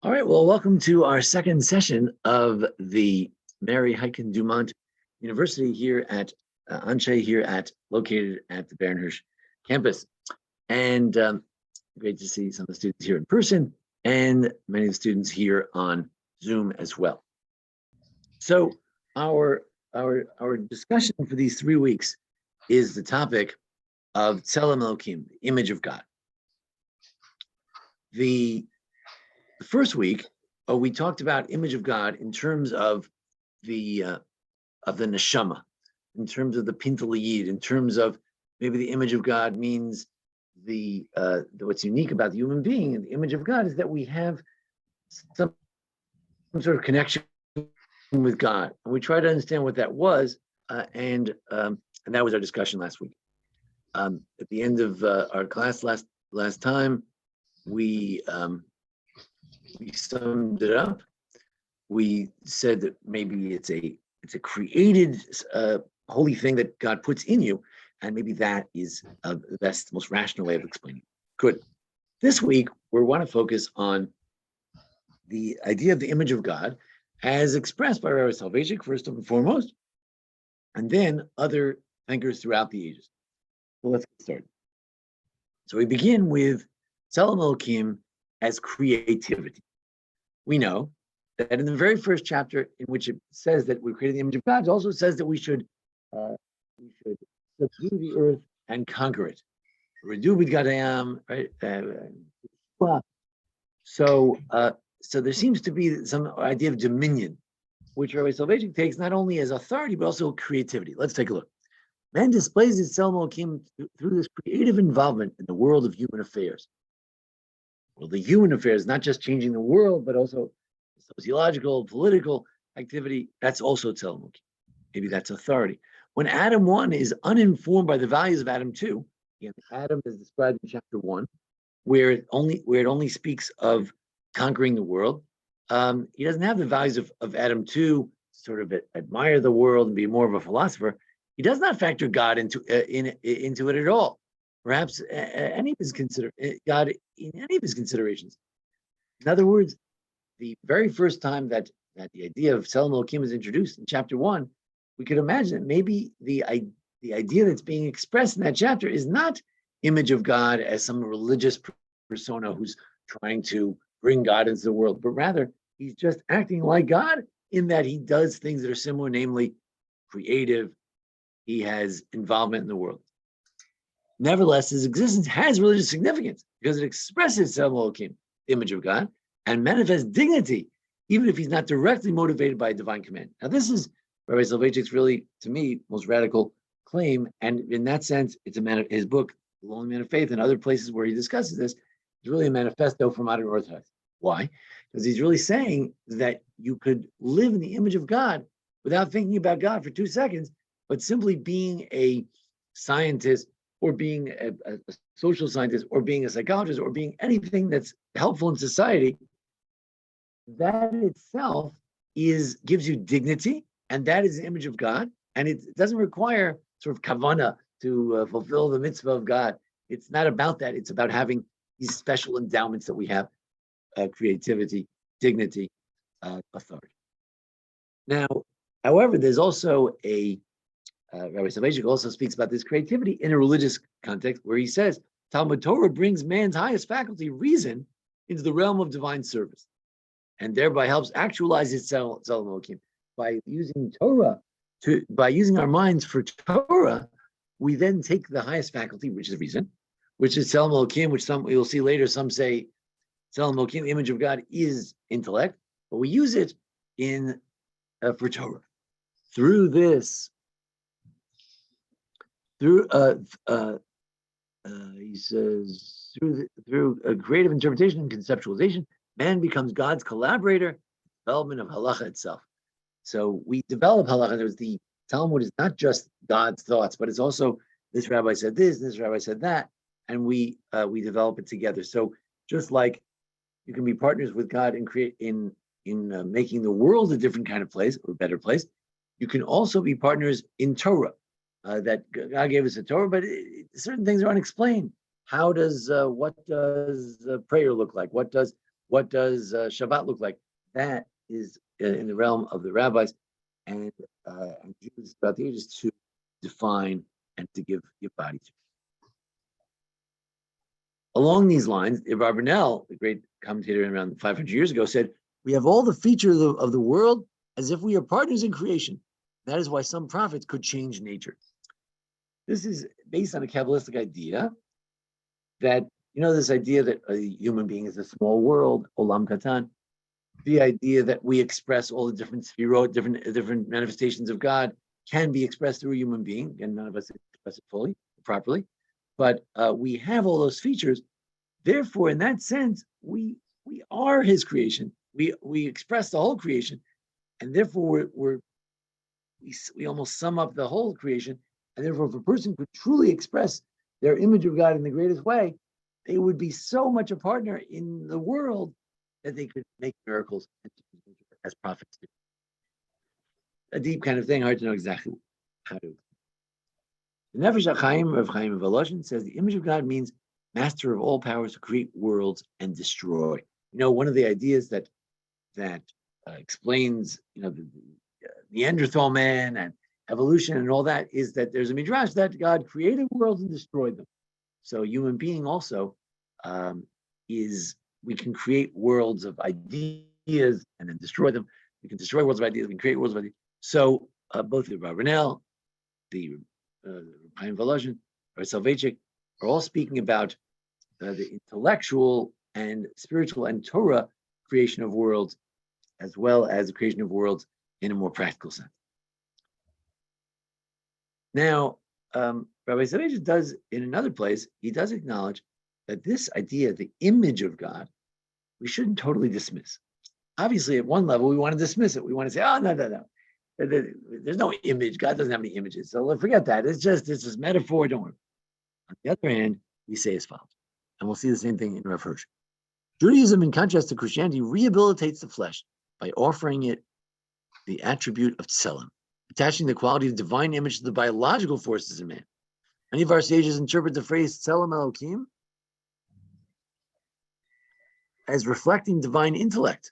All right, well, welcome to our second session of the MARY HYTKEN DUMONT University here at Anshe located at the Baron-Hirsch campus. And great to see some of the students here in person and many of the students here on Zoom as well. So our discussion for these 3 weeks is the topic of Tzelem Elokim, the image of God. The first week, we talked about image of God in terms of the neshama, in terms of the pintal yid, in terms of maybe the image of God means what's unique about the human being and the image of God is that we have some sort of connection with God, and we try to understand what that was, and that was our discussion last week. At the end of our class last time, we summed it up. We said that maybe it's a created holy thing that God puts in you, and maybe that is the best, most rational way of explaining it. Good. This week, we want to focus on the idea of the image of God as expressed by Rabbi Soloveichic, first and foremost, and then other thinkers throughout the ages. So let's get started. So we begin with Tzelem Elokim as creativity. We know that in the very first chapter, in which it says that we created the image of God, it also says that we should subdue the earth and conquer it. Redu b'gadayam, right? So there seems to be some idea of dominion, which Rabbi Soloveichic takes not only as authority but also creativity. Let's take a look. Man displays his Tzelem Elokim through this creative involvement in the world of human affairs. Well, the human affairs, not just changing the world, but also sociological, political activity, that's also Tzelem Elokim. Maybe that's authority. When Adam 1 is uninformed by the values of Adam 2, again, Adam is described in chapter 1, where it only speaks of conquering the world. He doesn't have the values of Adam 2, sort of admire the world and be more of a philosopher. He does not factor God into it at all. Perhaps God in any of his considerations. In other words, the very first time that the idea of Tzelem Elokim is introduced in chapter 1, we could imagine that maybe the idea that's being expressed in that chapter is not image of God as some religious persona who's trying to bring God into the world, but rather he's just acting like God in that he does things that are similar, namely creative. He has involvement in the world. Nevertheless, his existence has religious significance because it expresses Tzelem Elokim, the image of God, and manifests dignity, even if he's not directly motivated by a divine command. Now, this is Rabbi Soloveitchic's really, to me, most radical claim, and in that sense, it's his book, The Lonely Man of Faith, and other places where he discusses this, is really a manifesto for modern Orthodox. Why? Because he's really saying that you could live in the image of God without thinking about God for 2 seconds, but simply being a scientist or being a social scientist or being a psychologist or being anything that's helpful in society, that itself gives you dignity, and that is the image of God, and it doesn't require sort of kavana to fulfill the mitzvah of God. It's not about that. It's about having these special endowments that we have, creativity, dignity, authority. Now, however, there's also Rabbi Soloveichic also speaks about this creativity in a religious context, where he says, Talmud Torah brings man's highest faculty, reason, into the realm of divine service, and thereby helps actualize his Tzelem Elokim. By using Torah, by using our minds for Torah, we then take the highest faculty, which is reason, which is Tzelem Elokim, which you'll see later, some say Tzelem Elokim, the image of God, is intellect, but we use it for Torah. Through this, he says, through a creative interpretation and conceptualization, man becomes God's collaborator, development of halacha itself. So we develop halacha. The Talmud is not just God's thoughts, but it's also this rabbi said this, this rabbi said that, and we develop it together. So just like you can be partners with God in making the world a different kind of place or a better place, you can also be partners in Torah. That God gave us a Torah, but certain things are unexplained. What does prayer look like? What does What does Shabbat look like? That is in the realm of the rabbis and Jews throughout the ages to define and to give body to. Along these lines, Rabbi Nell, the great commentator around 500 years ago, said, we have all the features of the world as if we are partners in creation. That is why some prophets could change nature. This is based on a Kabbalistic idea that, this idea that a human being is a small world, olam katan, the idea that we express all the different sefirot, different manifestations of God can be expressed through a human being, and none of us express it fully, properly, but we have all those features. Therefore, in that sense, we are his creation. We express the whole creation, and therefore we almost sum up the whole creation. And therefore, if a person could truly express their image of God in the greatest way, they would be so much a partner in the world that they could make miracles as prophets do. A deep kind of thing, hard to know exactly how to. The Nefesh HaChaim of Chaim of Volozhin says the image of God means master of all powers to create worlds and destroy. One of the ideas that explains, the Neanderthal man and evolution and all that is that there's a midrash that God created worlds and destroyed them. So human being also we can create worlds of ideas and then destroy them. We can destroy worlds of ideas. We can create worlds of ideas. So both the Rabbi Nell, the Chaim Volozhin, Rabbi Soloveichic are all speaking about the intellectual and spiritual and Torah creation of worlds, as well as the creation of worlds in a more practical sense. Now, Rabbi Soloveichic does, in another place, he does acknowledge that this idea, the image of God, we shouldn't totally dismiss. Obviously, at one level, we want to dismiss it. We want to say, oh, no. There's no image. God doesn't have any images. So forget that. It's just metaphor. Don't worry. On the other hand, we say as follows, and we'll see the same thing in Rav Hirsch. Judaism, in contrast to Christianity, rehabilitates the flesh by offering it the attribute of Tzelem, attaching the quality of divine image to the biological forces in man. Many of our sages interpret the phrase Tzelem Elokim as reflecting divine intellect.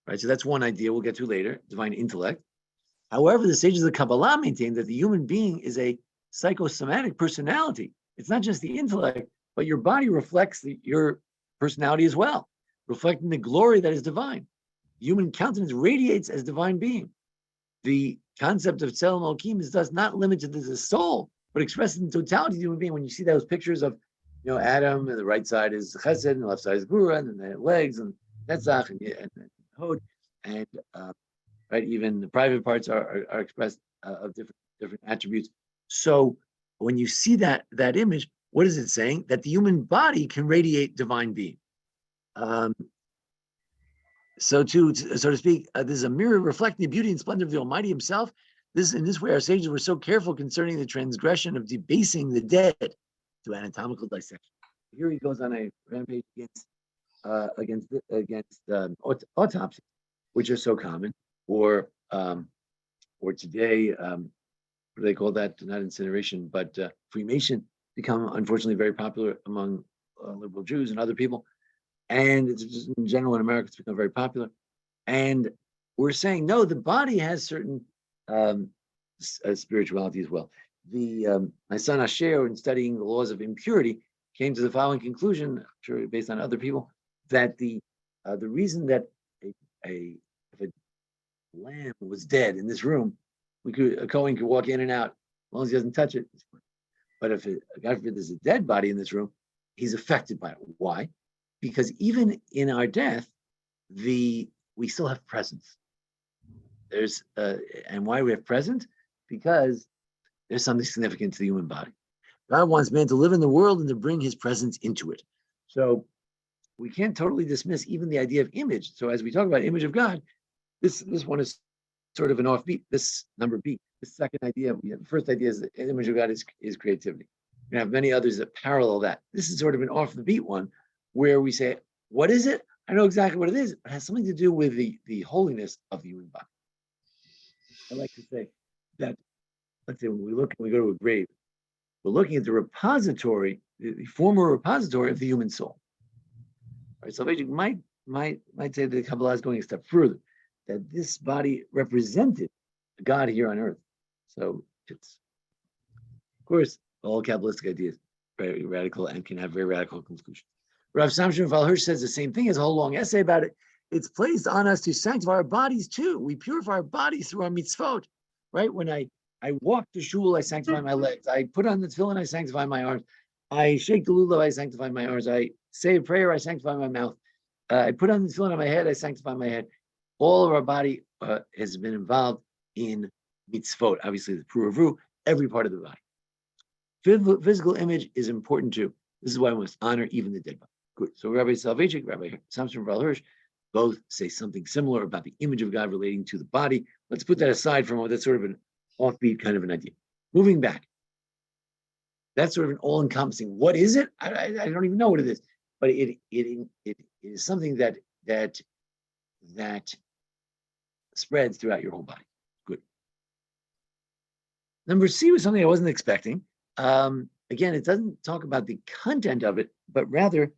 Right, so that's one idea we'll get to later, divine intellect. However, the sages of the Kabbalah maintain that the human being is a psychosomatic personality. It's not just the intellect, but your body reflects your personality as well, reflecting the glory that is divine. Human countenance radiates as divine being. The concept of Tzelem Elokim is thus not limited to the soul, but expressed in totality of the human being. When you see those pictures of, Adam, and the right side is Chesed, and the left side is Gvura, and then the legs, and Netzach, and Hod, and right, even the private parts are expressed of different attributes. So when you see that image, what is it saying? That the human body can radiate divine being. So to speak, this is a mirror reflecting the beauty and splendor of the Almighty Himself. In this way, our sages were so careful concerning the transgression of debasing the dead to anatomical dissection. Here he goes on a rampage against autopsy, which are so common, or today, what do they call that? Not incineration, but cremation, become unfortunately very popular among liberal Jews and other people. And it's just in general in America, it's become very popular. And we're saying, no, the body has certain spirituality as well. My son Asher, in studying the laws of impurity, came to the following conclusion, I'm sure based on other people, that the reason that if a lamb was dead in this room, a Kohen could walk in and out as long as he doesn't touch it. But if God forbid there's a dead body in this room, he's affected by it. Why? Because even in our death, we still have presence. And why we have presence? Because there's something significant to the human body. God wants man to live in the world and to bring His presence into it. So we can't totally dismiss even the idea of image. So as we talk about image of God, this one is sort of an offbeat. This number B, the second idea, the first idea is the image of God is creativity. We have many others that parallel that. This is sort of an off the beat one, where we say, what is it? I know exactly what it is. It has something to do with the holiness of the human body. I like to say that, let's say when we go to a grave, we're looking at the repository, the former repository of the human soul. Right? So Soloveichic might might say that the Kabbalah is going a step further, that this body represented God here on earth. So it's, of course, all Kabbalistic ideas very radical and can have very radical conclusions. Rav Samson Hirsch says the same thing. Has a whole long essay about it. It's placed on us to sanctify our bodies too. We purify our bodies through our mitzvot, right? When I walk to shul, I sanctify my legs. I put on the tefillin, I sanctify my arms. I shake the lulav, I sanctify my arms. I say a prayer, I sanctify my mouth. I put on the tefillin on my head, I sanctify my head. All of our body has been involved in mitzvot. Obviously, the pruvavu, every part of the body. Physical image is important too. This is why we must honor even the dead body. Good. So Rabbi Soloveichic, Rabbi Samson Hirsch, both say something similar about the image of God relating to the body. Let's put that aside for a moment. That's sort of an offbeat kind of an idea. Moving back. That's sort of an all-encompassing. What is it? I don't even know what it is, but it is something that spreads throughout your whole body. Good. Number C was something I wasn't expecting. Again, it doesn't talk about the content of it, but rather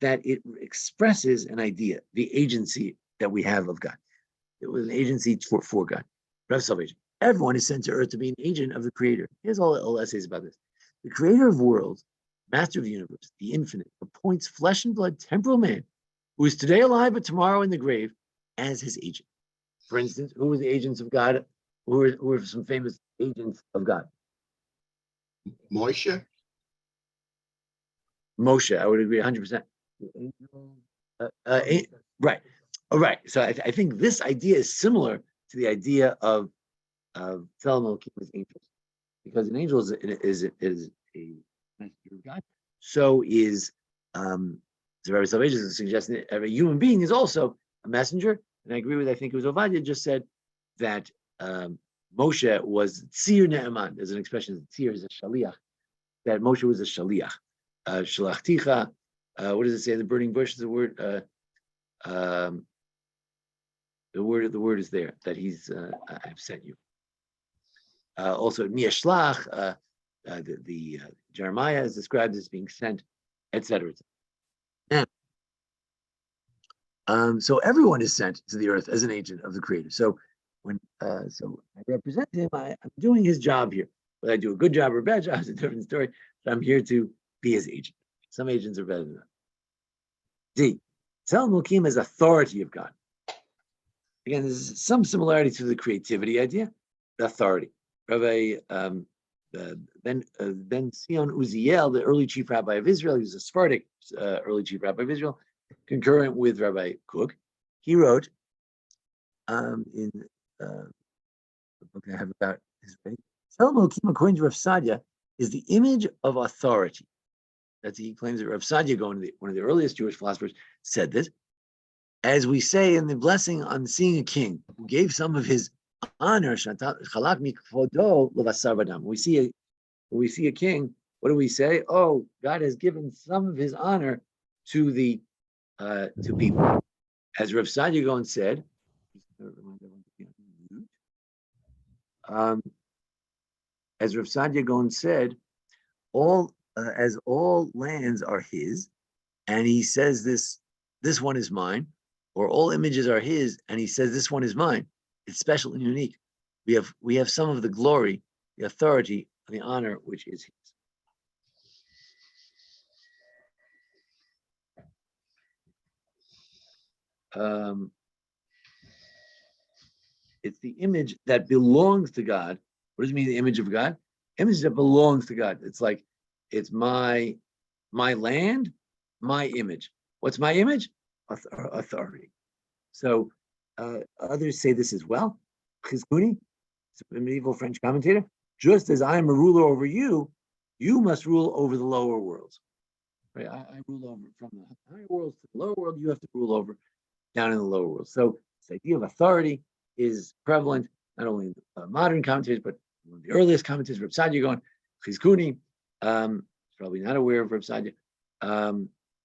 that it expresses an idea, the agency that we have of God. It was an agency for God. Rabbi Soloveichic. Everyone is sent to earth to be an agent of the Creator. Here's all essays about this. The Creator of worlds, Master of the universe, the infinite, appoints flesh and blood temporal man, who is today alive but tomorrow in the grave, as his agent. For instance, who were the agents of God? Who were some famous agents of God? Moshe, I would agree 100%. Right. All right. So I think this idea is similar to the idea of Tzelem Elokim as angels, because an angel is a messenger of God. So is the Rabbi Soloveichic suggesting that every human being is also a messenger. And I agree with, I think it was Ovadia just said that Moshe was Tzir Ne'eman. There's an expression, Tzir is a shaliach, that Moshe was a shaliach. Shalachticha, what does it say in the burning bush? The word is there, that he's, I've sent you. Also, Miashlach, the Jeremiah is described as being sent, etc. Now, so everyone is sent to the earth as an agent of the Creator. So when so I represent him, I'm doing his job here. Whether I do a good job or a bad job is a different story. But I'm here to be his agent. Some agents are better than others. D. Tzelem Elokim is authority of God. Again, there's some similarity to the creativity idea, the authority. Rabbi Ben Sion Uziel, the early chief rabbi of Israel, he was a Sephardic early chief rabbi of Israel, concurrent with Rabbi Kook. He wrote in the book I have about his writing, Tzelem Elokim, according to Rav Sadia, is the image of authority. That's, he claims that Rav Sadia, one of the earliest Jewish philosophers, said this. As we say in the blessing on seeing a king who gave some of his honor, we see a king, what do we say? Oh, God has given some of his honor to the to people. As Rav Sadia Gaon said, as Rav Sadia Gaon said, as all lands are his, and he says this one is mine, or all images are his, and he says this one is mine. It's special and unique. We have some of the glory, the authority, and the honor which is his. It's the image that belongs to God. What does it mean, the image of God? Image that belongs to God. It's like, it's my land, my image. What's my image? Authority. So others say this as well. Chizkuni, a medieval French commentator, just as I am a ruler over you, you must rule over the lower worlds. Right? I rule over from the higher worlds to the lower world. You have to rule over down in the lower world. So this idea of authority is prevalent not only in modern commentators, but one of the earliest commentators, Reb Sadia Gaon, Chizkuni, probably not aware of Reb Sadia.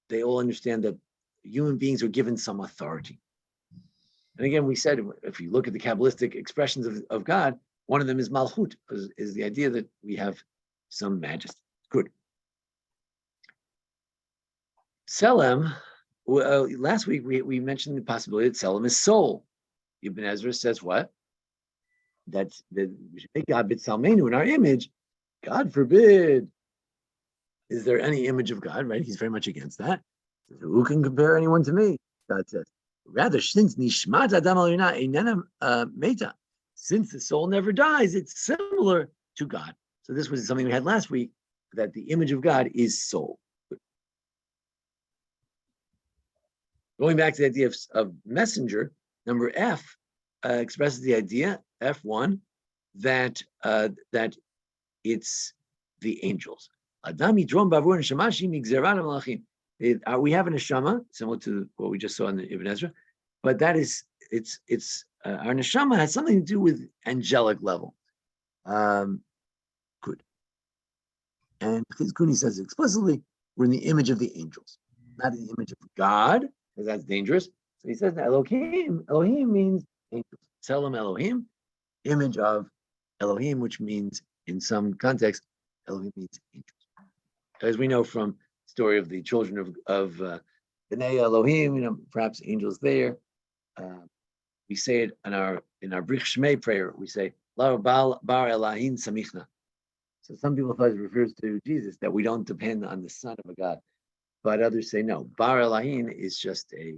They all understand that human beings are given some authority. And again, we said, if you look at the Kabbalistic expressions of God, one of them is Malchut, is the idea that we have some majesty. Good. Tzelem last week we mentioned the possibility that Tzelem is soul. Ibn Ezra says what? That we should make God b'tzelmenu, in our image. God forbid. Is there any image of God? Right? He's very much against that. Who can compare anyone to me? God says. Rather, since nishmat adam alina einena meta, since the soul never dies, it's similar to God. So this was something we had last week, that the image of God is soul. Going back to the idea of messenger, number F expresses the idea, F1, that it's the angels. We have a neshama, similar to what we just saw in the Ibn Ezra, but that is, our neshama has something to do with angelic level. Good. And Kuni says explicitly, we're in the image of the angels, not in the image of God, because that's dangerous. So he says that Elohim means angels. Tzelem Elokim, image of Elohim, which means, in some context, Elohim means angels. As we know from the story of the children of Bnei Elohim, perhaps angels there. We say it in our Brich Shmei prayer. We say La Bar Elahin Samichna. So some people thought it refers to Jesus, that we don't depend on the Son of a God, but others say no. Bar Elahin is just a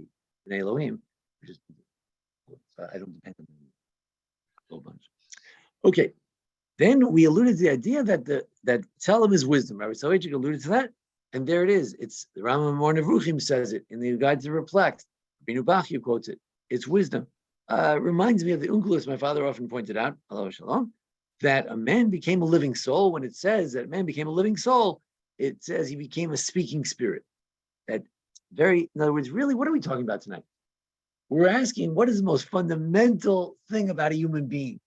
Bnei Elohim, so I don't depend on them a whole bunch. Okay. Then we alluded to the idea that that Tzelem is wisdom. Rabbi Soloveichic alluded to that, and there it is. It's the Rambam Mor Nevuchim says it in the Guide to Perplexed. Rabbeinu Bachya quotes it. It's wisdom. Reminds me of the Unkelus my father often pointed out, Alav Shalom, that a man became a living soul. When it says that man became a living soul, it says he became a speaking spirit. In other words, really, what are we talking about tonight? We're asking, what is the most fundamental thing about a human being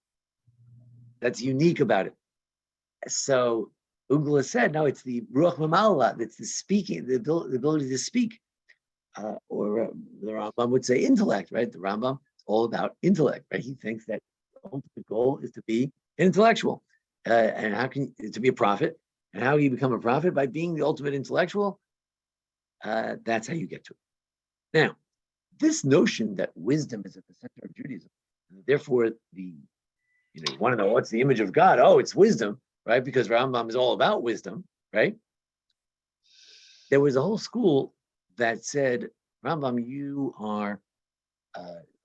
that's unique about it? So Ugla said, no, it's the Ruach Mamala, that's the speaking, the ability to speak. Or the Rambam would say intellect, right? The Rambam is all about intellect, right? He thinks that the ultimate goal is to be intellectual. And how can to be a prophet? And how do you become a prophet? By being the ultimate intellectual. That's how you get to it. Now, this notion that wisdom is at the center of Judaism, and therefore you want to know what's the image of God? Oh, it's wisdom, right? Because Rambam is all about wisdom, right? There was a whole school that said, Rambam, you are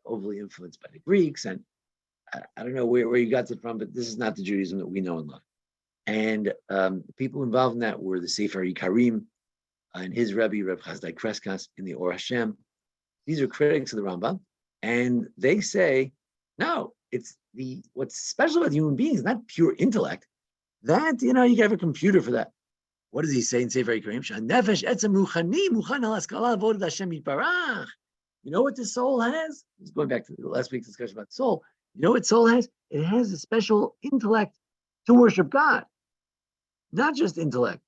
overly influenced by the Greeks, and I don't know where you got it from, but this is not the Judaism that we know and love. And the people involved in that were the Sefer Yikarim and his Rebbe, Reb Chazdai Kreskas, in the Or Hashem. These are critics of the Rambam, and they say, no, it's what's special about human beings is not pure intellect. That, you can have a computer for that. What does he say in Sefer Yikarim? You know what the soul has? He's going back to the last week's discussion about the soul. You know what soul has? It has a special intellect to worship God, not just intellect.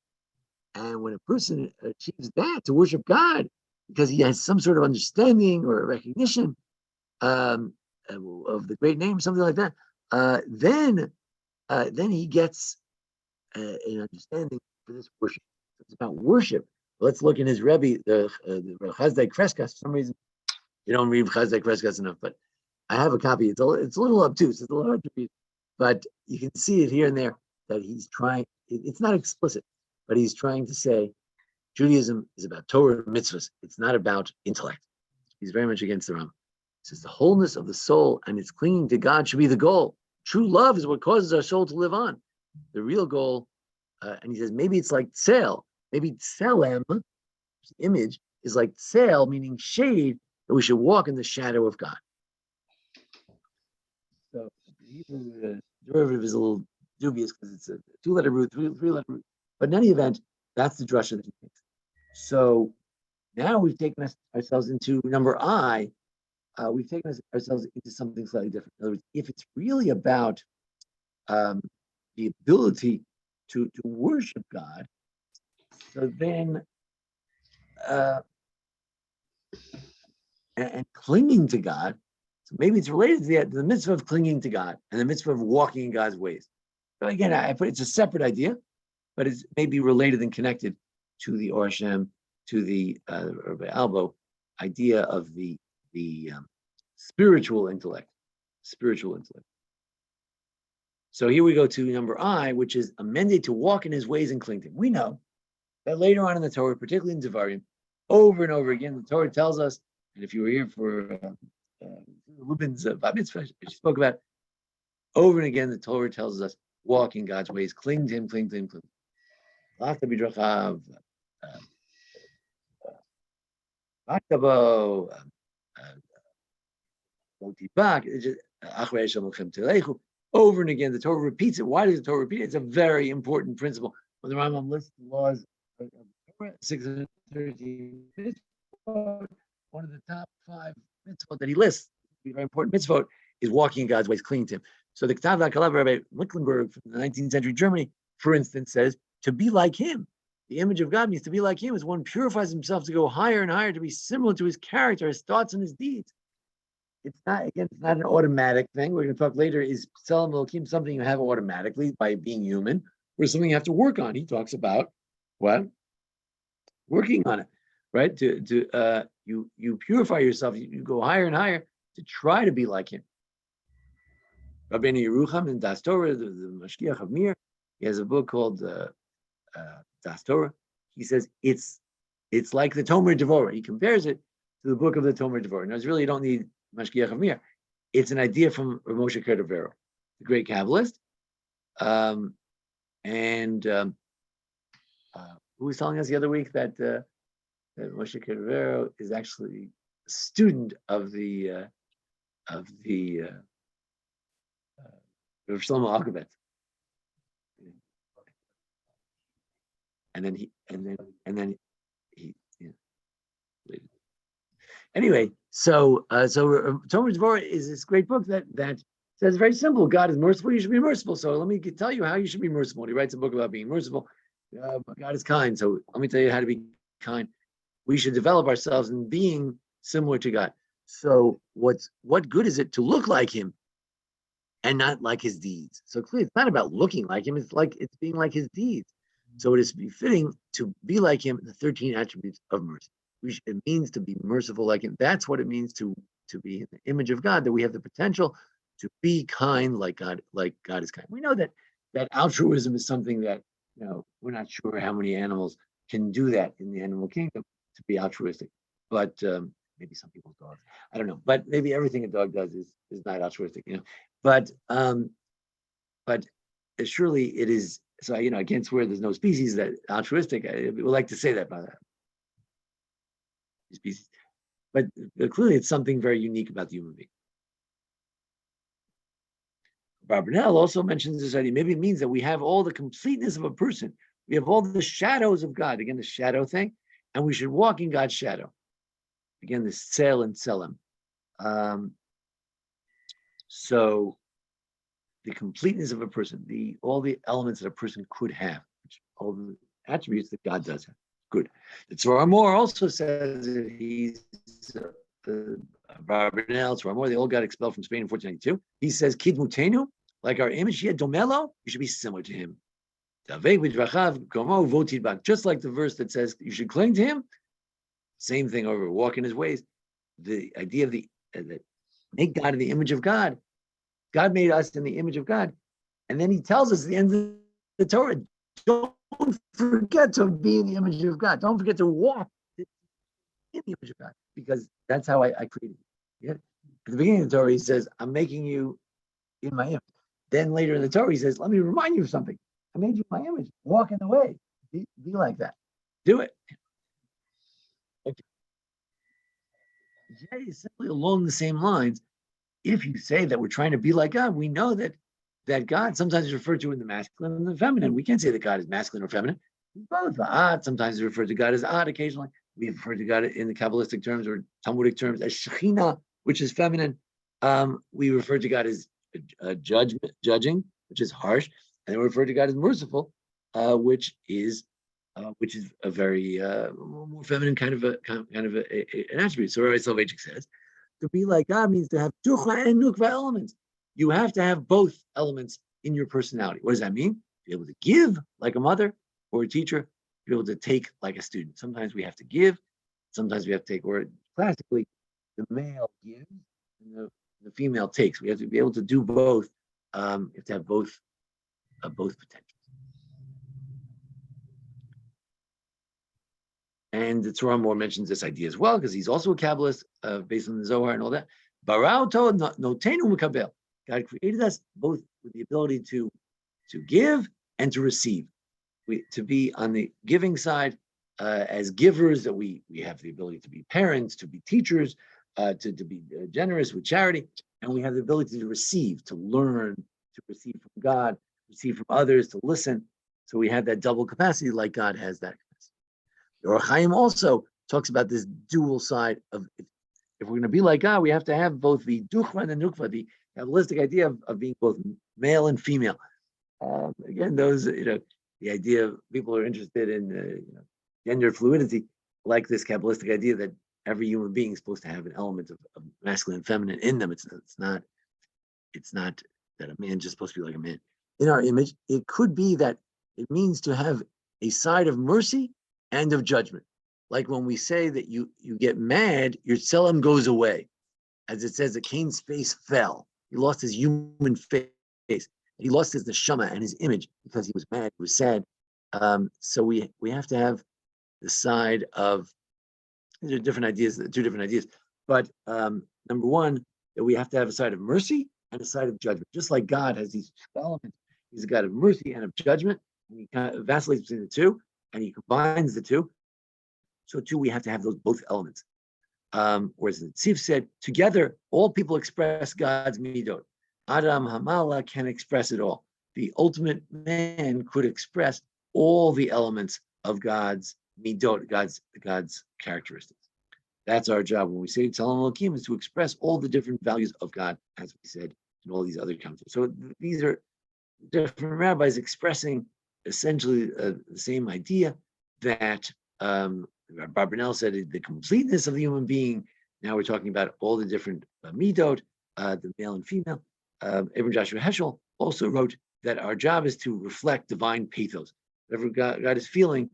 And when a person achieves that, to worship God, because he has some sort of understanding or recognition of the great name, something like that, then he gets an understanding for this worship. It's about worship. Let's look in his Rebbe, the Chazdai Kreskas. For some reason, you don't read Chazdai Kreskas enough, but I have a copy. It's a little obtuse. It's a little hard to read, but you can see it here and there that he's trying. It's not explicit, but he's trying to say Judaism is about Torah and mitzvahs. It's not about intellect. He's very much against the Rambam. He says the wholeness of the soul and its clinging to God should be the goal. True love is what causes our soul to live on. The real goal, and he says maybe it's like tzel. Maybe tzelem, image, is like tzel, meaning shade, that we should walk in the shadow of God. So the derivative is a little dubious because it's a two-letter root, three-letter root. But in any event, that's the drasha that he makes. So now we've taken ourselves into number I. We've taken ourselves into something slightly different. In other words, if it's really about the ability to worship God, so then and clinging to God, so maybe it's related to the mitzvah of clinging to God and the mitzvah of walking in God's ways. So again, it's a separate idea, but it's maybe related and connected to the Or Hashem, to the Rabbi Albo, idea of the spiritual intellect. Spiritual intellect. So here we go to number I, which is a mandate to walk in his ways and cling to him. We know that later on in the Torah, particularly in Devarim, over and over again, the Torah tells us, and if you were here for Reuben's Bat Mitzvah, she spoke about, over and again, the Torah tells us, walk in God's ways, cling to him, cling to him, cling to him. Over and again, the Torah repeats it. Why does the Torah repeat it? It's a very important principle. When the Rambam lists the laws of Torah, 613 mitzvot, one of the top 5 mitzvot that he lists, a very important mitzvot, is walking in God's ways, clinging to him. So the Ktav HaKalav, Rabbi Mecklenburg from the 19th century Germany, for instance, says, to be like him. The image of God means to be like him as one purifies himself to go higher and higher, to be similar to his character, his thoughts, and his deeds. It's not, again, it's not an automatic thing. We're going to talk later, is Tzelem Elokim something you have automatically by being human, or something you have to work on? He talks about what? Working on it, right? You purify yourself, you go higher and higher to try to be like him. Rabbi Yerucham in Das Torah, the Mashgiach of Mir, he has a book called Das Torah. He says it's like the Tomer Devorah. He compares it to the book of the Tomer Devorah. Now, it's really, you don't need Mashgiach of Mir. It's an idea from Moshe Cordovero, the great Kabbalist. Who was telling us the other week that Moshe Cordovero is actually a student of the Rav Shlomo Alkabetz. And then he. Anyway, so Tomer Devorah is this great book that says very simple: God is merciful, you should be merciful. So let me tell you how you should be merciful. He writes a book about being merciful. God is kind, so let me tell you how to be kind. We should develop ourselves in being similar to God. So what good is it to look like him and not like his deeds? So clearly, it's not about looking like him. It's being like his deeds. So it is befitting to be like him, the 13 attributes of mercy. It means to be merciful like him. That's what it means to be in the image of God, that we have the potential to be kind like God is kind. We know that altruism is something that, we're not sure how many animals can do that in the animal kingdom, to be altruistic. But maybe some people's dogs, I don't know. But maybe everything a dog does is not altruistic, But surely it is. So, I can't swear there's no species that altruistic. I would like to say that by that species. But clearly it's something very unique about the human being. Barbanel also mentions this idea. Maybe it means that we have all the completeness of a person. We have all the shadows of God. Again, the shadow thing. And we should walk in God's shadow. Again, the Tzel and Tzelem. So the completeness of a person, all the elements that a person could have, all the attributes that God does have. Good. The Tzvar Amor also says that he's Barbanel, Tzvar Amor, they all got expelled from Spain in 1492. He says, Kid Mutenu, like our image, Domelo, you should be similar to him. Just like the verse that says you should cling to him, same thing over, walk in his ways. The idea of that make God in the image of God. God made us in the image of God. And then he tells us at the end of the Torah, don't forget to be in the image of God. Don't forget to walk in the image of God, because that's how I created you. Yeah? At the beginning of the Torah, he says, I'm making you in my image. Then later in the Torah, he says, let me remind you of something. I made you in my image. Walk in the way. Be like that. Do it. Okay. Yeah, it's simply along the same lines. If you say that we're trying to be like God, we know that God sometimes is referred to in the masculine and the feminine. We can't say that God is masculine or feminine. Both. Sometimes is referred to God as Ad. Occasionally, we refer to God in the Kabbalistic terms or Talmudic terms as Shekhinah, which is feminine. We refer to God as judging, which is harsh, and then we refer to God as merciful, which is a very more feminine kind of an attribute. So Rabbi Soloveichic says, to be like God means to have ducha and nukva elements. You have to have both elements in your personality. What does that mean? Be able to give like a mother or a teacher, be able to take like a student. Sometimes we have to give, sometimes we have to take, or classically, the male gives and the female takes. We have to be able to do both. You have to have both potentials. And the Torah more mentions this idea as well, because he's also a Kabbalist based on the Zohar and all that. Barauto notenu mekabel. God created us both with the ability to give and to receive. To be on the giving side as givers, that we have the ability to be parents, to be teachers, to be generous with charity, and we have the ability to receive, to learn, to receive from God, receive from others, to listen. So we have that double capacity, like God has that capacity. The Or Chaim also talks about this dual side of, if we're going to be like God, we have to have both the duchva and the nukva, the Kabbalistic idea of being both male and female. Again, those, the idea of people are interested in gender fluidity, like this Kabbalistic idea that every human being is supposed to have an element of masculine and feminine in them. It's not that a man just supposed to be like a man. In our image, it could be that it means to have a side of mercy and of judgment. Like when we say that you get mad, your tzelem goes away. As it says that Cain's face fell. He lost his human face. He lost his neshama and his image because he was mad, he was sad. So we have to have the side of, these are different ideas, two different ideas. But number one, that we have to have a side of mercy and a side of judgment. Just like God has these elements, he's a God of mercy and of judgment, and he kind of vacillates between the two, and he combines the two. So too, we have to have those both elements. Whereas the Tzif said, together, all people express God's midot. Adam Hamala can express it all. The ultimate man could express all the elements of God's midot, God's characteristics. That's our job. When we say Tzelem Elokim, is to express all the different values of God, as we said in all these other concepts. So these are different rabbis expressing essentially the same idea that Rabbi Brunel said, the completeness of the human being. Now we're talking about all the different midot, the male and female. Ibn Joshua Heschel also wrote that our job is to reflect divine pathos. Whatever God is feeling,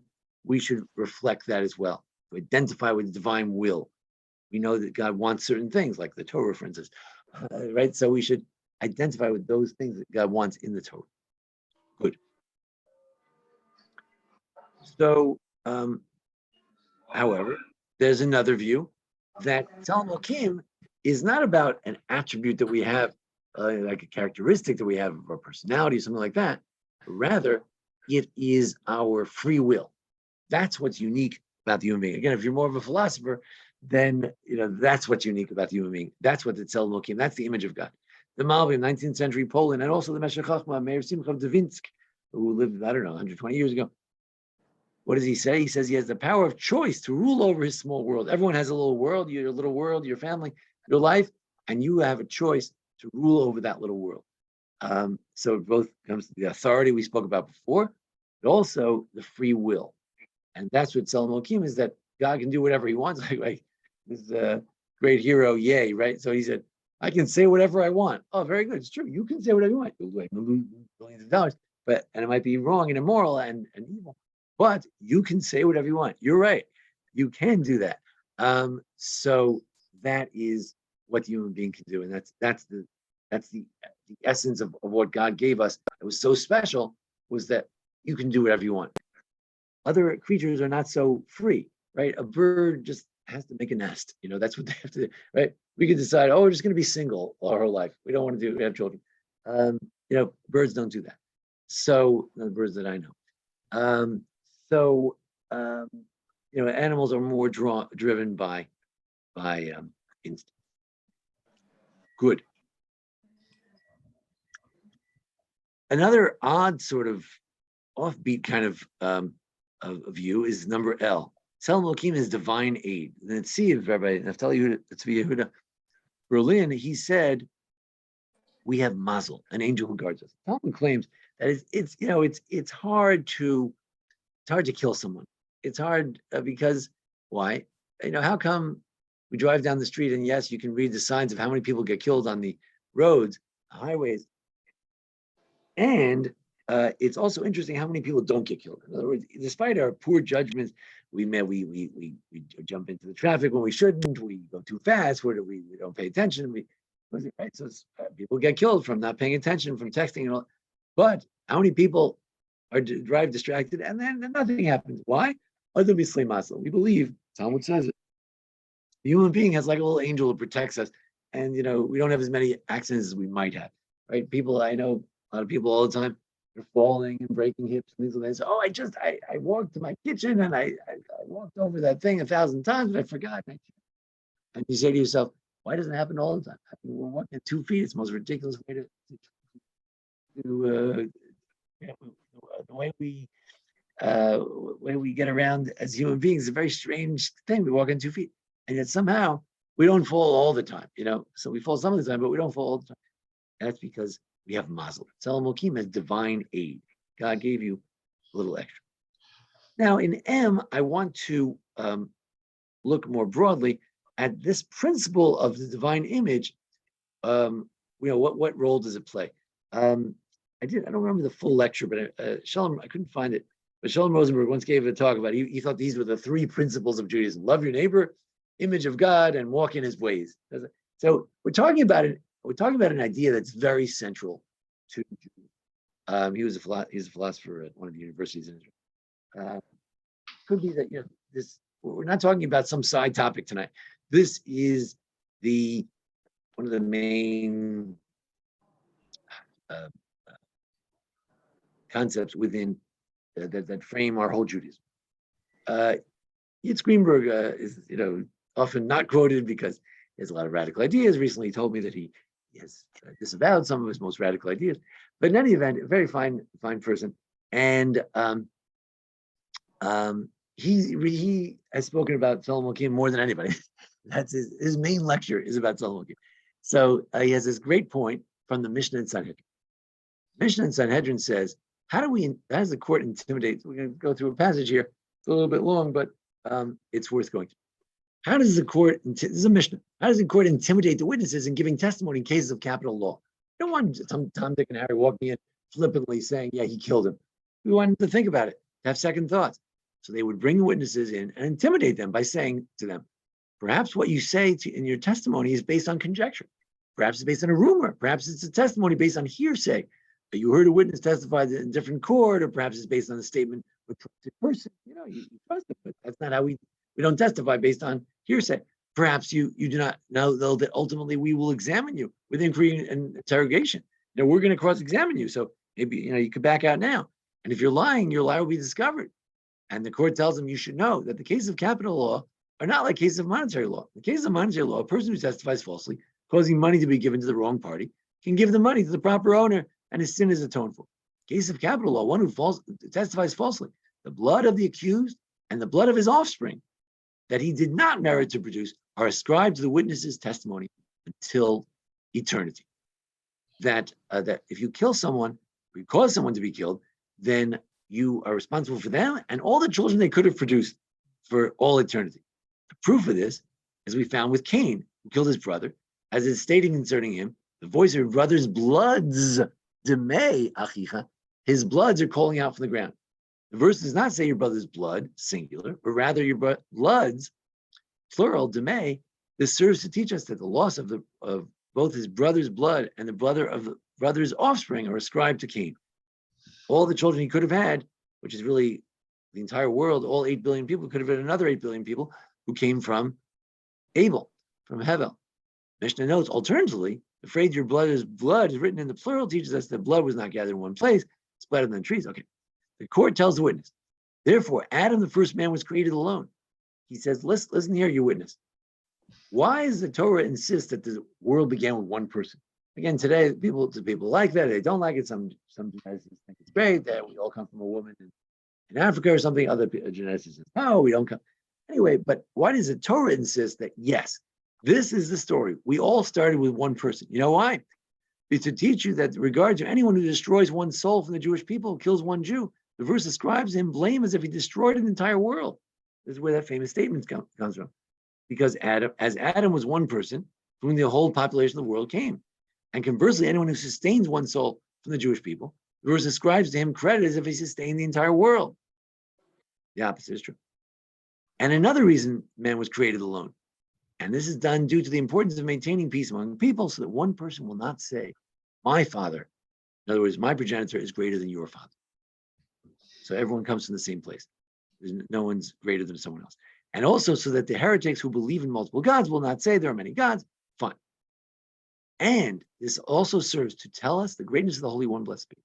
we should reflect that as well, to identify with the divine will. We know that God wants certain things, like the Torah, for instance, right? So we should identify with those things that God wants in the Torah. Good. So, however, there's another view that Tzelem Elokim is not about an attribute that we have, like a characteristic that we have of our personality, something like that. Rather, it is our free will. That's what's unique about the human being. Again, if you're more of a philosopher, then that's what's unique about the human being. That's what the Tzelem Elokim, that's the image of God. The Malvi in 19th century Poland, and also the Meshech Chochmah, Meir Simcha of Dvinsk, who lived, 120 years ago. What does he say? He says he has the power of choice to rule over his small world. Everyone has a little world, your little world, your family, your life, and you have a choice to rule over that little world. So it both comes to the authority we spoke about before, but also the free will. And that's what Tzelem Elokim is, that God can do whatever he wants. Like this great hero, Ye, right? So he said, I can say whatever I want. Oh, very good. It's true. You can say whatever you want. You'll lose billions of dollars, and it might be wrong and immoral and evil. But you can say whatever you want. You're right. You can do that. So that is what the human being can do, and that's the essence of what God gave us. It was so special, was that you can do whatever you want. Other creatures are not so free, right? A bird just has to make a nest. That's what they have to do, right? We could decide, we're just going to be single all our life. We don't want to have children. Birds don't do that. So the birds that I know. Animals are more driven by instinct. Good. Another odd sort of offbeat kind of view is number L. Tzelem Elokim is divine aid. The Tzvi, Rabbi Tzvi Yehuda Berlin, he said, we have Mazel, an angel who guards us. Talmud claims that it's hard to kill someone. It's hard because why? How come we drive down the street and yes, you can read the signs of how many people get killed on the roads, the highways, and it's also interesting how many people don't get killed. In other words, despite our poor judgments, we jump into the traffic when we shouldn't. We go too fast. We don't pay attention. Right. So people get killed from not paying attention, from texting and all. But how many people drive distracted and then nothing happens? Why? We believe, Talmud says it, the human being has like a little angel who protects us, and we don't have as many accidents as we might have. Right? I know a lot of people all the time. They're falling and breaking hips and things like that. So, I walked to my kitchen and I walked over that thing 1,000 times, but I forgot. And you say to yourself, why doesn't it happen all the time? We're walking at 2 feet. It's the most ridiculous way the way we get around as human beings is a very strange thing. We walk on 2 feet, and yet somehow we don't fall all the time. So we fall some of the time, but we don't fall all the time. And that's because we have mazel. Tzelem Elokim has divine aid. God gave you a little extra. Now in M, I want to look more broadly at this principle of the divine image. What role does it play? I don't remember the full lecture, but Shalom, I couldn't find it. But Shalom Rosenberg once gave a talk about it. He thought these were the 3 principles of Judaism: love your neighbor, image of God, and walk in his ways. So we're talking about an idea that's very central to Judaism. He was a philosopher at one of the universities in Israel. Could be that this. We're not talking about some side topic tonight. This is one of the main concepts within that frame our whole Judaism. Yitzhak Greenberg is often not quoted because he has a lot of radical ideas. Recently, he told me that he has disavowed some of his most radical ideas. But in any event, a very fine person, and he has spoken about Tzelem Elokim more than anybody. That's his main lecture is about Tzelem Elokim. So he has this great point from the Mishnah and Sanhedrin. Mishnah and Sanhedrin says, how does the court intimidate? We're going to go through a passage here. It's a little bit long, but it's worth going through. How does the court, this is a Mishnah, how does the court intimidate the witnesses in giving testimony in cases of capital law? We don't want some Tom, Dick, and Harry walking in flippantly saying, yeah, he killed him. We want them to think about it, to have second thoughts. So they would bring the witnesses in and intimidate them by saying to them, perhaps what you say in your testimony is based on conjecture. Perhaps it's based on a rumor. Perhaps it's a testimony based on hearsay. That you heard a witness testify in a different court, or perhaps it's based on a statement of a trusted person. You trust it, but that's not how we don't testify based on hearsay. Perhaps you do not know, though, that ultimately we will examine you with inquiry and interrogation. We're going to cross-examine you, so maybe you could back out now. And if you're lying, your lie will be discovered. And the court tells them you should know that the cases of capital law are not like cases of monetary law. In the case of monetary law, a person who testifies falsely, causing money to be given to the wrong party, can give the money to the proper owner, and his sin is atoned for. In the case of capital law, one who testifies falsely, the blood of the accused and the blood of his offspring that he did not merit to produce are ascribed to the witness's testimony until eternity. That if you kill someone, or you cause someone to be killed, then you are responsible for them and all the children they could have produced for all eternity. The proof of this, as we found with Cain, who killed his brother, as is stating concerning him, the voice of your brother's bloods, demei achicha, his bloods are calling out from the ground. The verse does not say your brother's blood, singular, but rather your bloods, plural, demei. This serves to teach us that the loss of both his brother's blood and the blood of the brother's offspring are ascribed to Cain. All the children he could have had, which is really the entire world, all 8 billion people, could have had another 8 billion people who came from Abel, from Hevel. Mishnah notes, alternatively, the phrase your blood is written in the plural teaches us that blood was not gathered in one place, splattered on the trees. Okay. The court tells the witness, therefore, Adam, the first man, was created alone. He says, listen here, you witness. Why does the Torah insist that the world began with one person? Again, today, people like that. They don't like it. Some geneticists think it's great that we all come from a woman in Africa or something. Other geneticists say, no, we don't come. Anyway, but why does the Torah insist that, yes, this is the story. We all started with one person. You know why? It's to teach you that in regard to anyone who destroys one soul from the Jewish people, kills one Jew, the verse ascribes him blame as if he destroyed an entire world. This is where that famous statement comes from. Because Adam was one person, from whom the whole population of the world came. And conversely, anyone who sustains one soul from the Jewish people, the verse ascribes to him credit as if he sustained the entire world. The opposite is true. And another reason man was created alone. And this is done due to the importance of maintaining peace among people so that one person will not say, my father, in other words, my progenitor is greater than your father. So everyone comes from the same place. No one's greater than someone else. And also so that the heretics who believe in multiple gods will not say there are many gods. Fine. And this also serves to tell us the greatness of the Holy One, blessed be.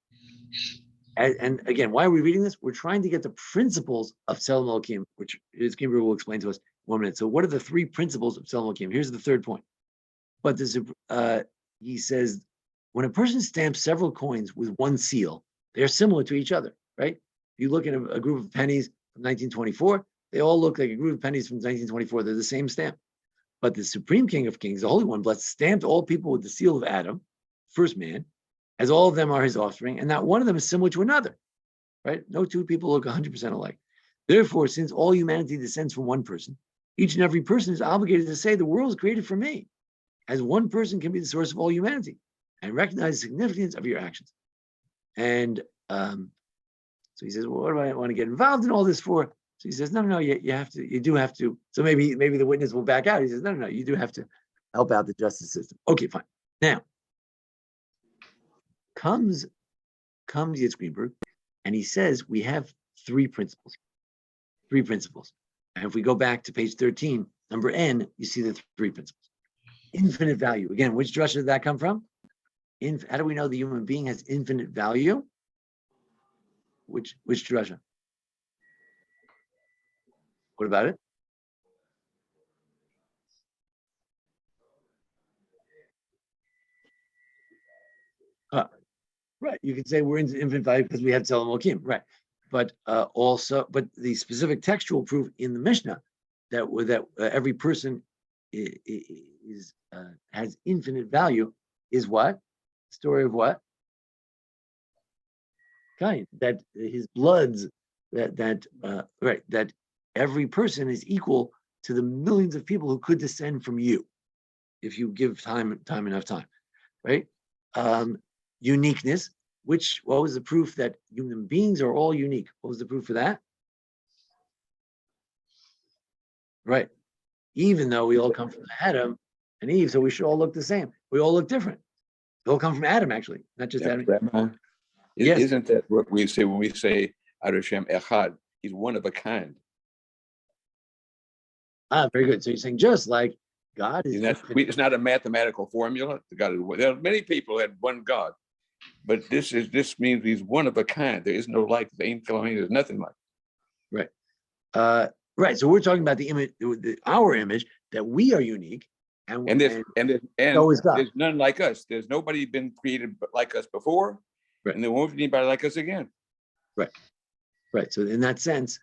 And again, why are we reading this? We're trying to get the principles of Tzelem Elokim, which Kimber will explain to us in 1 minute. So what are the three principles of Tzelem Elokim? Here's the third point. But this, he says, when a person stamps several coins with one seal, they're similar to each other, right? If you look at a group of pennies from 1924, they all look like a group of pennies from 1924. They're the same stamp. But the Supreme King of Kings, the Holy One, blessed, stamped all people with the seal of Adam, first man, as all of them are his offspring, and not one of them is similar to another, right? No two people look 100% alike. Therefore, since all humanity descends from one person, each and every person is obligated to say the world is created for me, as one person can be the source of all humanity, and recognize the significance of your actions. And so he says, well, what do I want to get involved in all this for? So he says, no, you do have to. So maybe the witness will back out. He says, no, you do have to help out the justice system. Okay, fine. Now, comes Yitzhak Greenberg, and he says we have three principles. And if we go back to page 13, number N, you see the three principles. Infinite value. Again, which drasha did that come from? How do we know the human being has infinite value? Which drasha? What about it? Right. You could say we're in infinite value because we have Tzelem Elokim. Right. But but the specific textual proof in the Mishnah that every person has infinite value is what? Story of what? Kind that his bloods that every person is equal to the millions of people who could descend from you if you give time enough time, right? Uniqueness, what was the proof that human beings are all unique? What was the proof for that? Right. Even though we all come from Adam and Eve, so we should all look the same. We all look different. We all come from Adam, actually, not just Adam. Grandma, yes. Isn't that what we say when we say Ad Hashem Echad? He's one of a kind. Very good. So you're saying just like God is. It's not a mathematical formula. There are many people who had one God, but this means he's one of a kind. There is no like. There's nothing like. Right. Right. So we're talking about the image, our image, that we are unique, and so is God. There's none like us. There's nobody been created like us before, right. And there won't be anybody like us again. Right. Right. So in that sense,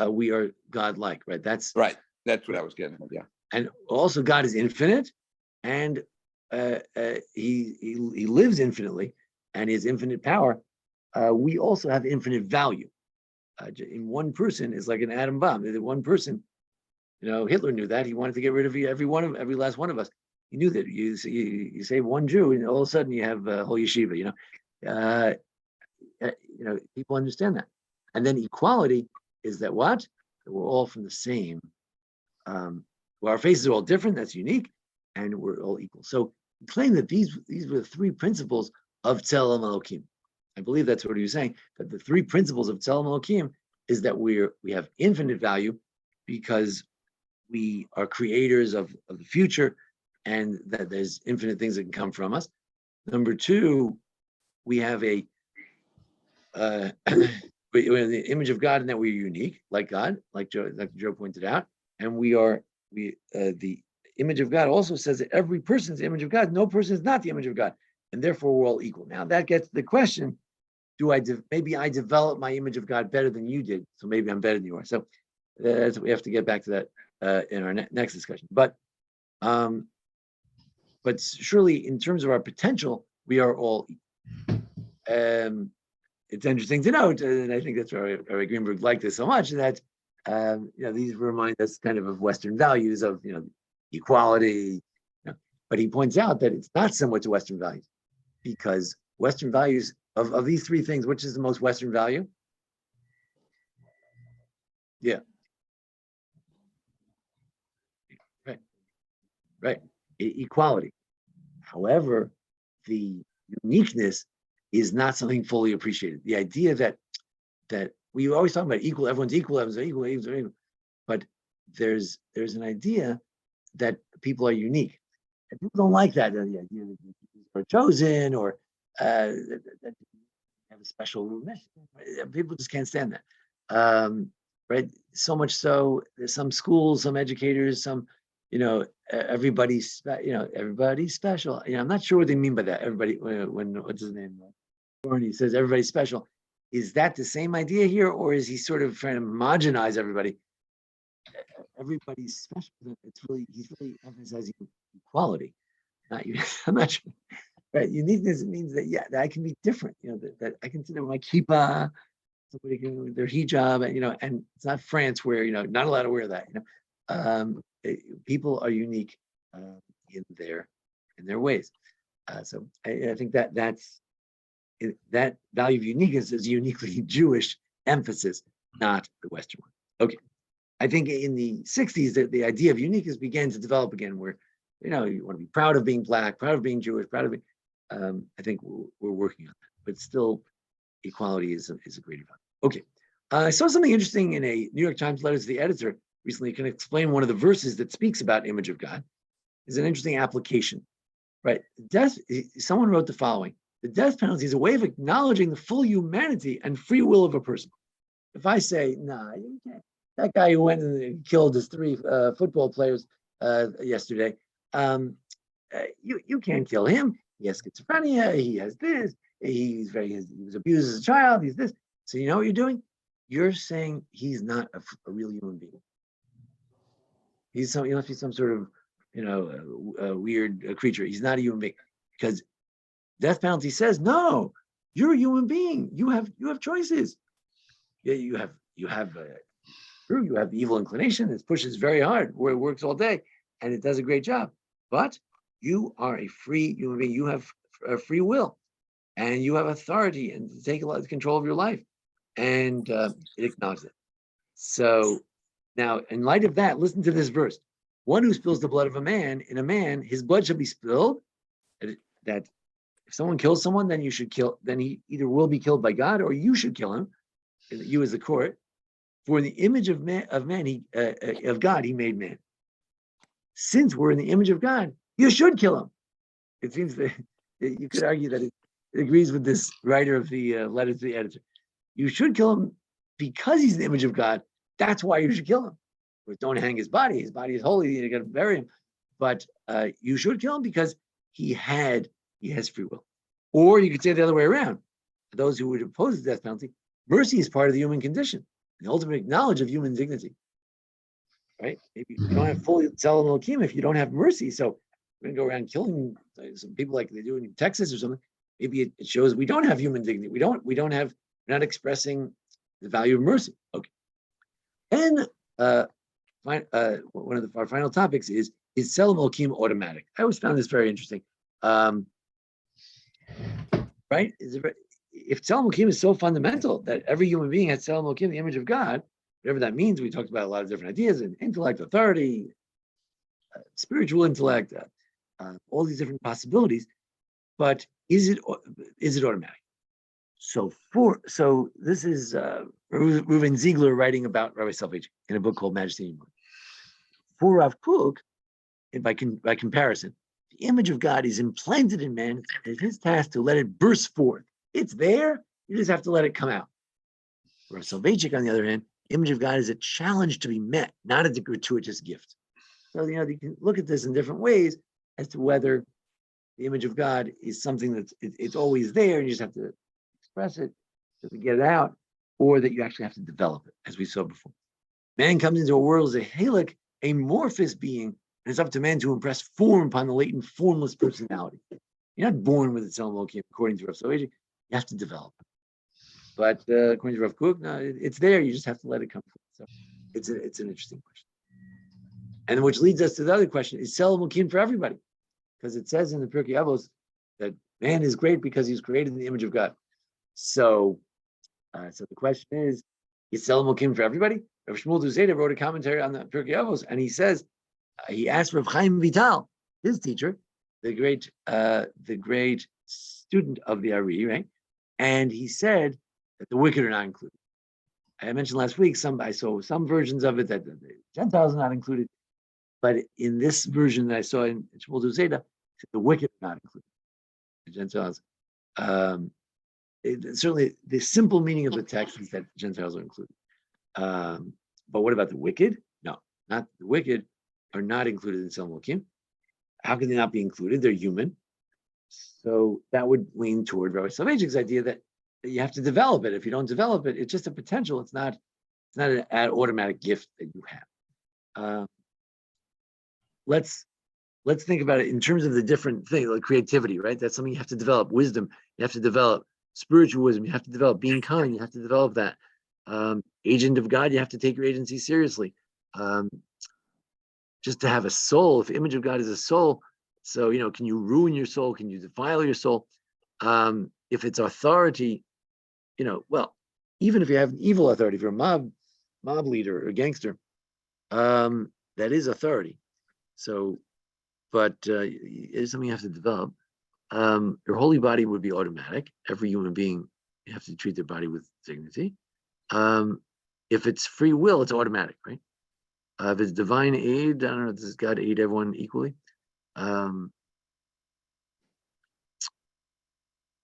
we are God-like. Right. That's right. That's what I was getting at. Yeah. And also, God is infinite, and he lives infinitely, and his infinite power. We also have infinite value. In one person is like an atom bomb. One person, Hitler knew that. He wanted to get rid of every last one of us. He knew that you say one Jew, and all of a sudden you have a whole yeshiva. People understand that. And then equality is that what? That we're all from the same. Our faces are all different. That's unique, and we're all equal. So we claim that these were the three principles of Tzelem Elokim. I believe that's what he was saying, that the three principles of Tzelem Elokim is that we have infinite value because we are creators of the future, and that there's infinite things that can come from us. Number two, we have we're in the image of God, and that we're unique, like God, like Joe pointed out, and the image of God also says that every person is the image of God. No person is not the image of God, and therefore we're all equal. Now that gets to the question: maybe I develop my image of God better than you did, so maybe I'm better than you are. So we have to get back to that in our next discussion. But surely, in terms of our potential, we are all equal. It's interesting to note, and I think that's why Rabbi Greenberg liked this so much, that these remind us kind of Western values of equality. But he points out that it's not similar to Western values, because Western values of these three things, which is the most Western value? Yeah. right? Equality. However, the uniqueness is not something fully appreciated. The idea that we always talk about equal, everyone's equal, everyone's equal, but there's an idea that people are unique. And people don't like that, the idea that people are chosen or that have a special mission. People just can't stand that. Right? So much so, there's some schools, some educators, some, everybody's special. I'm not sure what they mean by that. Everybody, when what's his name? He says everybody's special. Is that the same idea here, or is he sort of trying to homogenize everybody? Everybody's special. He's really emphasizing equality. I'm not sure. Right? Uniqueness means that that I can be different. That I can sit there with my kippah, somebody can with their hijab, and it's not France where not allowed to wear that. People are unique in their ways. So I think that's that value of uniqueness is a uniquely Jewish emphasis, not the Western one. Okay. I think in the 60s, the idea of uniqueness began to develop again, where, you want to be proud of being Black, proud of being Jewish, proud of being, I think we're working on that, but still equality is a greater value. Okay. I saw something interesting in a New York Times letter to the editor recently. Can explain one of the verses that speaks about image of God. Is an interesting application, right? Someone wrote the following: the death penalty is a way of acknowledging the full humanity and free will of a person. If I say, nah, you can't, that guy who went and killed his 3 football players yesterday, you can't kill him. He has schizophrenia. He has this. He was abused as a child. He's this. So you know what you're doing? You're saying he's not a real human being. He must be some sort of a weird creature. He's not a human being, because death penalty says no. You're a human being. You have choices. Yeah, you have the evil inclination. It pushes very hard, where it works all day, and it does a great job. But you are a free human being. You have a free will, and you have authority and to take a lot of control of your life. And it acknowledges it. So now, in light of that, listen to this verse: one who spills the blood of a man, his blood shall be spilled. That if someone kills someone, then you should kill. Then he either will be killed by God, or you should kill him. You as the court. For in the image of God, he made man. Since we're in the image of God, you should kill him. It seems that you could argue that it agrees with this writer of the letter to the editor. You should kill him because he's the image of God. That's why you should kill him. But don't hang his body. His body is holy. You got to bury him. But you should kill him because he has free will. Or you could say the other way around. For those who would oppose the death penalty, mercy is part of the human condition, the ultimate knowledge of human dignity. Right? Maybe you don't have full Tzelem Elokim if you don't have mercy. So we're going to go around killing some people like they do in Texas or something. Maybe it shows we don't have human dignity. We're not expressing the value of mercy. Okay. And one of our final topics is Tzelem Elokim automatic? I always found this very interesting. Right? If Tzelem Elokim is so fundamental that every human being has Tzelem Elokim, the image of God, whatever that means, we talked about a lot of different ideas: and intellect, authority, spiritual intellect, all these different possibilities. But is it automatic? So this is Reuven Ziegler writing about Rabbi Soloveichic in a book called Majesty and Humility. For Rav Kook, by comparison, the image of God is implanted in man. It's his task to let it burst forth. It's there. You just have to let it come out. For Rabbi Soloveichic, on the other hand, the image of God is a challenge to be met, not a gratuitous gift. So you can look at this in different ways as to whether the image of God is something that's it's always there, and you just have to express it, to get it out, or that you actually have to develop it, as we saw before. Man comes into a world as a halic, amorphous being, and it's up to man to impress form upon the latent, formless personality. You're not born with Tzelem Elokim, according to Rav Soloveichic. You have to develop it. But according to Rav Kook, no, it's there. You just have to let it come forth. So it's an interesting question. And which leads us to the other question: is Tzelem Elokim for everybody? Because it says in the Pirkei Avos that man is great because he's created in the image of God. So the question is Tzelem Elokim for everybody? Rav Shmuel Zayda wrote a commentary on the Pirkei Avos, and he says, he asked Rav Chaim Vital, his teacher, the great student of the Ari, right? And he said that the wicked are not included. I mentioned last week, I saw some versions of it that the Gentiles are not included, but in this version that I saw in Shmuel Zayda, the wicked are not included. The Gentiles. Certainly, the simple meaning of the text is that Gentiles are included. But what about the wicked? No, not the wicked are not included in Tzelem Elokim. How can they not be included? They're human. So that would lean toward Rabbi Soloveicic's idea that you have to develop it. If you don't develop it, it's just a potential. It's not an automatic gift that you have. Let's think about it in terms of the different things, like creativity, right? That's something you have to develop. Wisdom, you have to develop. Spiritual wisdom, you have to develop. Being kind, you have to develop that. Agent of God, you have to take your agency seriously. Just to have a soul, if the image of God is a soul, so can you ruin your soul? Can you defile your soul? If it's authority, well, even if you have evil authority, if you're a mob leader or a gangster, that is authority. So, but it's something you have to develop. Your holy body would be automatic. Every human being, you have to treat their body with dignity. If it's free will, it's automatic, right? If it's divine aid, I don't know, does God aid everyone equally?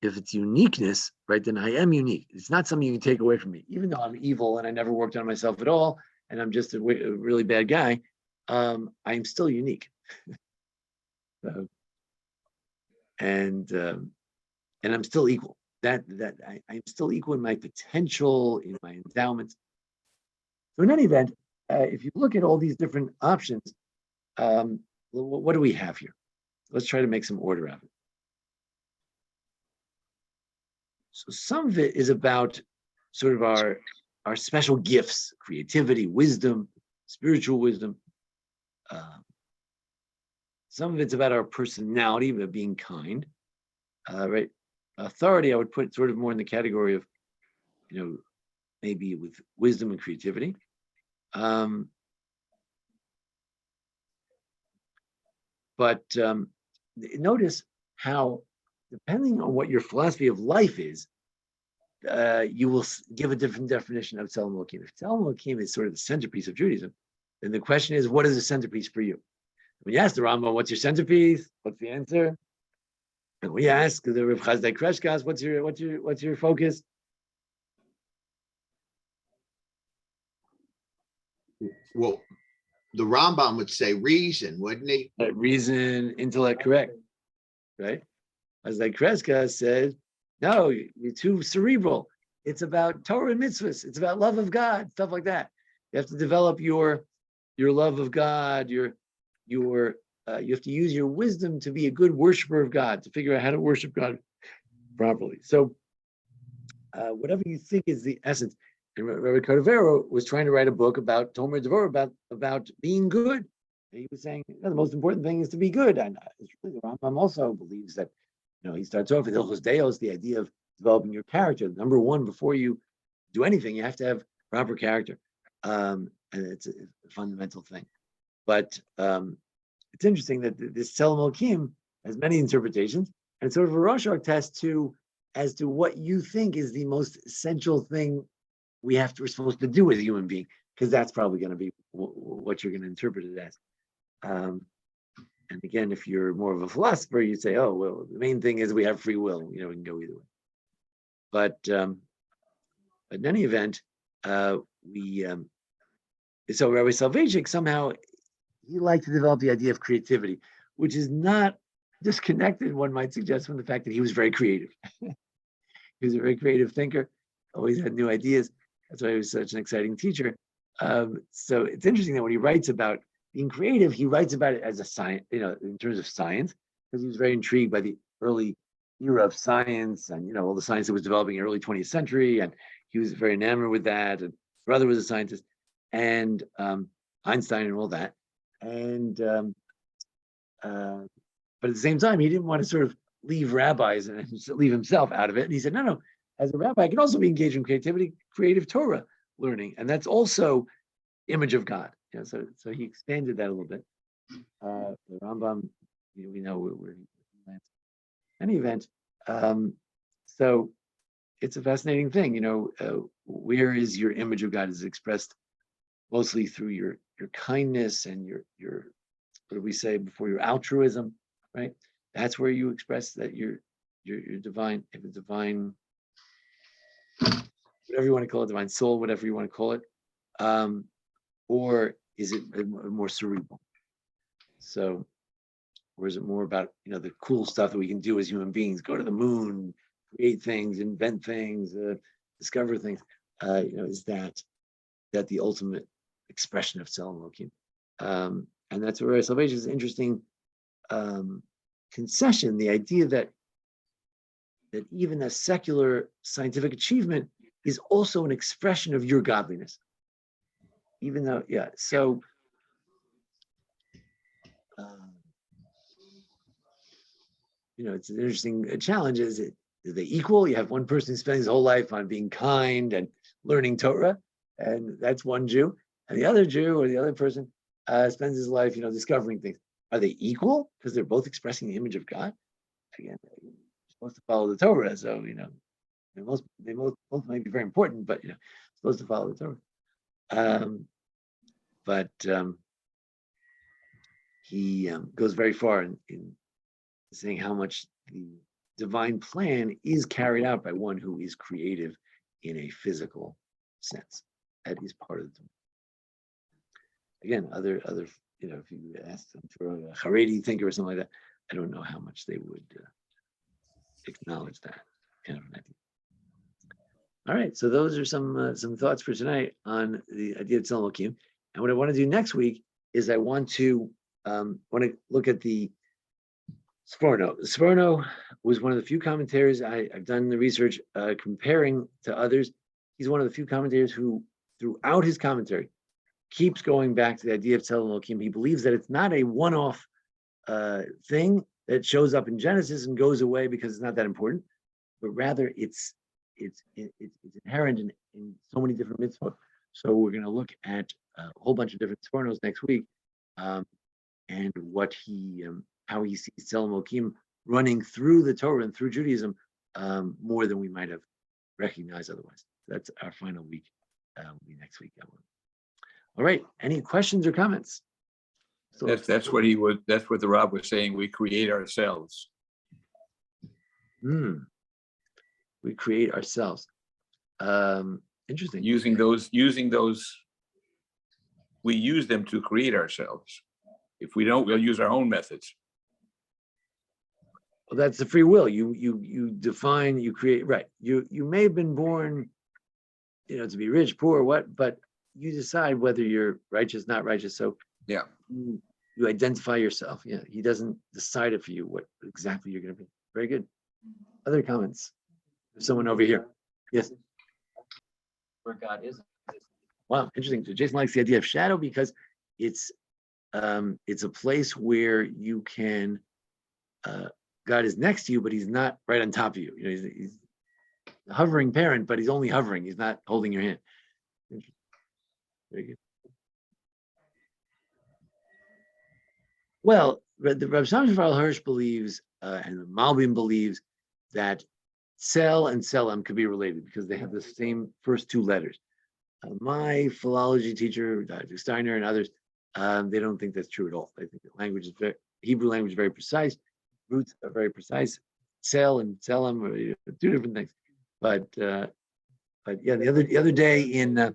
If it's uniqueness, right, then I am unique. It's not something you can take away from me. Even though I'm evil and I never worked on myself at all, and I'm just a really bad guy, I'm still unique. And I'm still equal. I'm still equal in my potential, in my endowments. So in any event, if you look at all these different options, what do we have here? Let's try to make some order out of it. So some of it is about sort of our special gifts, creativity, wisdom, spiritual wisdom. Some of it's about our personality, about being kind, right? Authority, I would put sort of more in the category of, maybe with wisdom and creativity. But notice how, depending on what your philosophy of life is, you will give a different definition of Tzelem Elokim. If Tzelem Elokim is sort of the centerpiece of Judaism, then the question is, what is the centerpiece for you? When you ask the Rambam, what's your centerpiece? What's the answer? And we ask the Rav Chazdai Kreshkas, what's your focus? Well, the Rambam would say reason, wouldn't he? Reason, intellect, correct, right? Chazdai Kreshkas said, no, you're too cerebral. It's about Torah and mitzvahs. It's about love of God, stuff like that. You have to develop your love of God, you have to use your wisdom to be a good worshiper of God, to figure out how to worship God properly. So whatever you think is the essence. And Rabbi Cordovero was trying to write a book about Tomer Devorah, about being good. And he was saying, the most important thing is to be good. And the Rambam also believes that, he starts off with Hilchos Deos, the idea of developing your character. Number one, before you do anything, you have to have proper character. And it's a fundamental thing. But it's interesting that this Tzelem Elokim has many interpretations, and it's sort of a Rorschach test as to what you think is the most essential thing we're supposed to do as a human being, because that's probably going to be what you're going to interpret it as. And again, if you're more of a philosopher, you say, oh, well, the main thing is we have free will. We can go either way. But in any event, so Rabbi Soloveichic somehow, he liked to develop the idea of creativity, which is not disconnected, one might suggest, from the fact that he was very creative. He was a very creative thinker, always had new ideas. That's why he was such an exciting teacher. So it's interesting that when he writes about being creative, he writes about it as a science, in terms of science, because he was very intrigued by the early era of science and, all the science that was developing in the early 20th century. And he was very enamored with that. And his brother was a scientist, and Einstein and all that. And but at the same time, he didn't want to sort of leave rabbis and leave himself out of it. And he said, no, as a rabbi, I can also be engaged in creativity, creative Torah learning. And that's also image of God. So he expanded that a little bit. The Rambam we know where he lands. In any event, so it's a fascinating thing, where is your image of God is expressed mostly through your kindness and your what do we say before, your altruism, right? That's where you express that you're divine, if a divine, whatever you want to call it, divine soul, whatever you want to call it, or is it more cerebral? So, or is it more about the cool stuff that we can do as human beings? Go to the moon, create things, invent things, discover things. Is that the ultimate expression of Tzelem Elokim? And that's where salvation is interesting concession. The idea that even a secular scientific achievement is also an expression of your godliness, even though, yeah. So. It's an interesting challenge. Is they equal? You have one person who spends his whole life on being kind and learning Torah, and that's one Jew. And the other Jew or the other person spends his life, discovering things. Are they equal? Because they're both expressing the image of God. Again, you're supposed to follow the Torah, so they both might be very important, but supposed to follow the Torah. But he goes very far in saying how much the divine plan is carried out by one who is creative in a physical sense. That is part of the Torah. Again, other if you ask them for a Haredi thinker or something like that, I don't know how much they would acknowledge that kind of an idea. All right, so those are some thoughts for tonight on the idea of Tzelem Elokim. And what I want to do next week is I want to look at the Sforno. Sforno was one of the few commentators I've done the research comparing to others. He's one of the few commentators who, throughout his commentary, keeps going back to the idea of Tzelem Elokim. He believes that it's not a one-off thing that shows up in Genesis and goes away because it's not that important, but rather it's inherent in so many different mitzvot. So we're going to look at a whole bunch of different Sfornos next week, and what how he sees Tzelem Elokim running through the Torah and through Judaism more than we might have recognized otherwise. That's our final week. Will be next week. All right. Any questions or comments? So, that's what the Rab was saying. We create ourselves. We create ourselves. Interesting. Using those, we use them to create ourselves. If we don't, we'll use our own methods. Well, that's the free will. You define, you create, right. You may have been born, to be rich, poor, but you decide whether you're righteous, not righteous. So yeah, you identify yourself. Yeah, he doesn't decide it for you what exactly you're going to be. Very good. Other comments? There's someone over here. Yes. Where God is. Wow, interesting. So Jason likes the idea of shadow because it's a place where you can. God is next to you, but he's not right on top of you. He's a hovering parent, but he's only hovering. He's not holding your hand. Very good. Well, the Rabbi Soloveichic Hirsch believes, and the Malbim believes, that Tzel and Tzelem could be related because they have the same first two letters. My philology teacher, Dr. Steiner, and others, they don't think that's true at all. They think the Hebrew language is very precise. Roots are very precise. Tzel and Tzelem are two different things. But yeah, the other day in the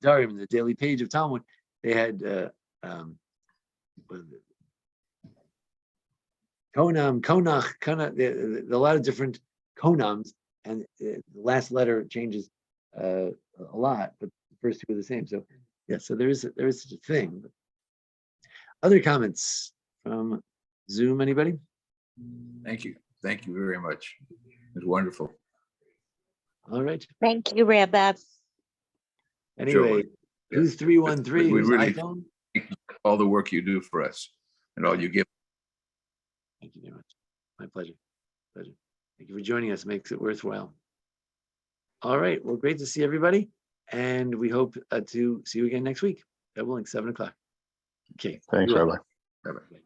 Darim, in the daily page of Talmud, they had Konam, Konach, Kana, a lot of different Konams, and the last letter changes a lot, but the first two are the same. So yeah, so there is such a thing. Other comments from Zoom? Anybody? Thank you very much. It's wonderful. All right. Thank you, Rabbi. Anyway, Sure. 2313 We is really iPhone. all the work you do for us and all you give. Thank you very much. My pleasure. Thank you for joining us. It makes it worthwhile. All right. Well, great to see everybody, and we hope to see you again next week. God willing, 7 o'clock. Okay. Thanks, you're Rabbi. welcome. Bye-bye.